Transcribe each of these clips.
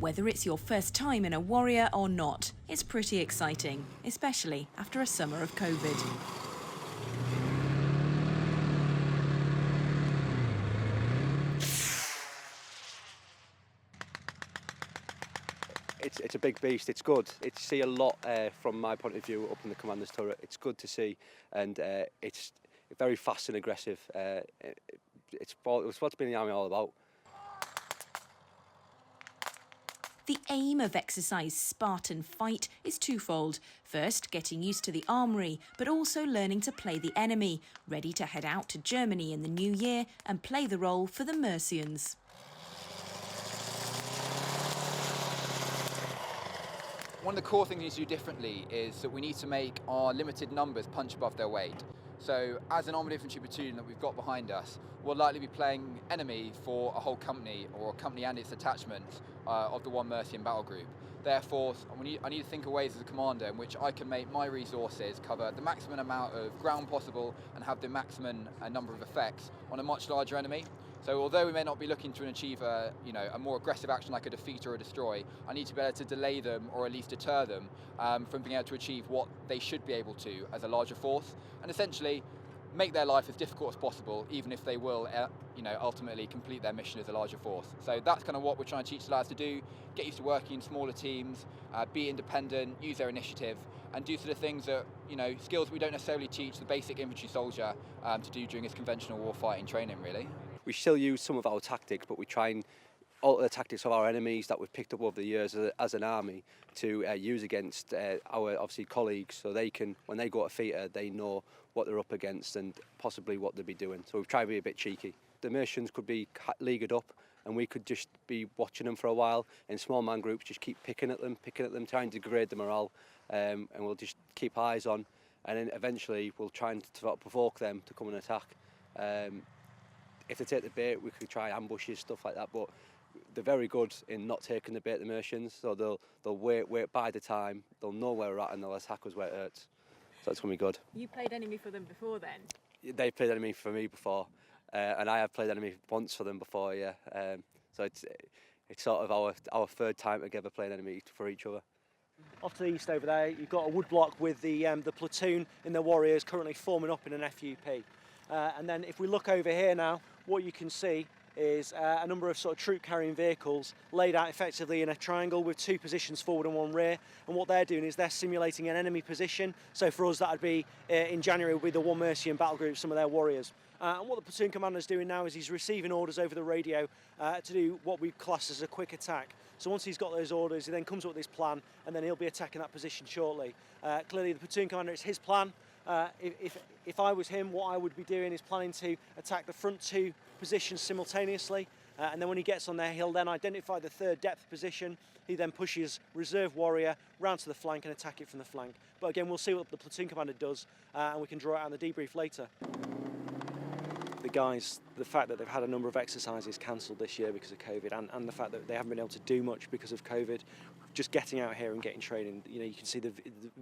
Whether it's your first time in a warrior or not, it's pretty exciting, especially after a summer of COVID. It's a big beast. It's good. It's see a lot from my point of view up in the commander's turret. It's good to see, and it's very fast and aggressive. It's what's been in the army all about. The aim of exercise Spartan Fight is twofold. First, getting used to the armoury, but also learning to play the enemy, ready to head out to Germany in the new year and play the role for the Mercians. One of the core things we need to do differently is that we need to make our limited numbers punch above their weight. So as an armoured infantry platoon that we've got behind us, we'll likely be playing enemy for a whole company or a company and its attachments of the one Mercian battle group. Therefore, I need to think of ways as a commander in which I can make my resources cover the maximum amount of ground possible and have the maximum number of effects on a much larger enemy. So although we may not be looking to achieve a more aggressive action like a defeat or a destroy, I need to be able to delay them or at least deter them from being able to achieve what they should be able to as a larger force, and essentially make their life as difficult as possible, even if they will ultimately complete their mission as a larger force. So that's kind of what we're trying to teach the lads to do: get used to working in smaller teams, be independent, use their initiative, and do sort of things that, skills we don't necessarily teach the basic infantry soldier to do during his conventional warfighting training, really. We still use some of our tactics, but we try and alter the tactics of our enemies that we've picked up over the years as an army to use against our obviously colleagues, so they can, when they go to theatre, they know what they're up against and possibly what they'll be doing. So we've tried to be a bit cheeky. The Mercians could be leagued up and we could just be watching them for a while in small man groups, just keep picking at them, trying to degrade the morale, and we'll just keep eyes on, and then eventually we'll try and provoke them to come and attack. If they take the bait, we could try ambushes, stuff like that, but they're very good in not taking the bait, the Mercians, so they'll wait by the time, they'll know where we're at and they'll attack us where it hurts. So it's going to be good. You played enemy for them before then? They played enemy for me before, and I have played enemy once for them before, yeah. So it's sort of our third time together playing enemy for each other. Off to the east over there, you've got a woodblock with the platoon in the Warriors currently forming up in an FUP. And then if we look over here now, what you can see is a number of sort of troop carrying vehicles laid out effectively in a triangle with two positions forward and one rear, and what they're doing is they're simulating an enemy position. So for us that would be in January would be the one Mercian battle group, some of their warriors. And what the platoon commander's doing now is he's receiving orders over the radio to do what we class as a quick attack. So once he's got those orders, he then comes up with his plan, and then he'll be attacking that position shortly. Clearly the platoon commander, it's his plan. If I was him, what I would be doing is planning to attack the front two positions simultaneously, and then when he gets on there, he'll then identify the third depth position. He then pushes reserve warrior round to the flank and attack it from the flank. But again, we'll see what the platoon commander does, and we can draw it out in the debrief later. The guys, the fact that they've had a number of exercises cancelled this year because of COVID, and the fact that they haven't been able to do much because of COVID, just getting out here and getting training, you can see the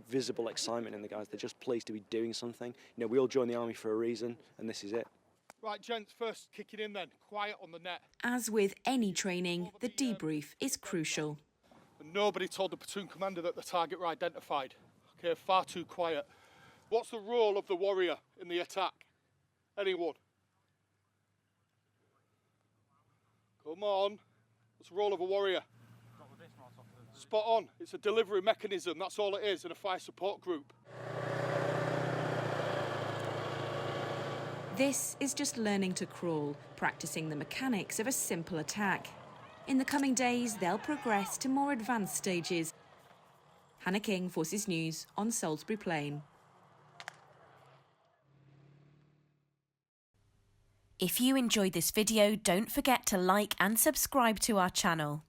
visible excitement in the guys. They're just pleased to be doing something. We all joined the army for a reason, and this is it. Right, gents, first kick it in then. Quiet on the net. As with any training, the debrief is crucial. And nobody told the platoon commander that the target were identified. Okay, far too quiet. What's the role of the warrior in the attack? Anyone? Come on. What's the role of a warrior? Spot on. It's a delivery mechanism. That's all it is in a fire support group. This is just learning to crawl, practising the mechanics of a simple attack. In the coming days, they'll progress to more advanced stages. Hannah King, Forces News on Salisbury Plain. If you enjoyed this video, don't forget to like and subscribe to our channel.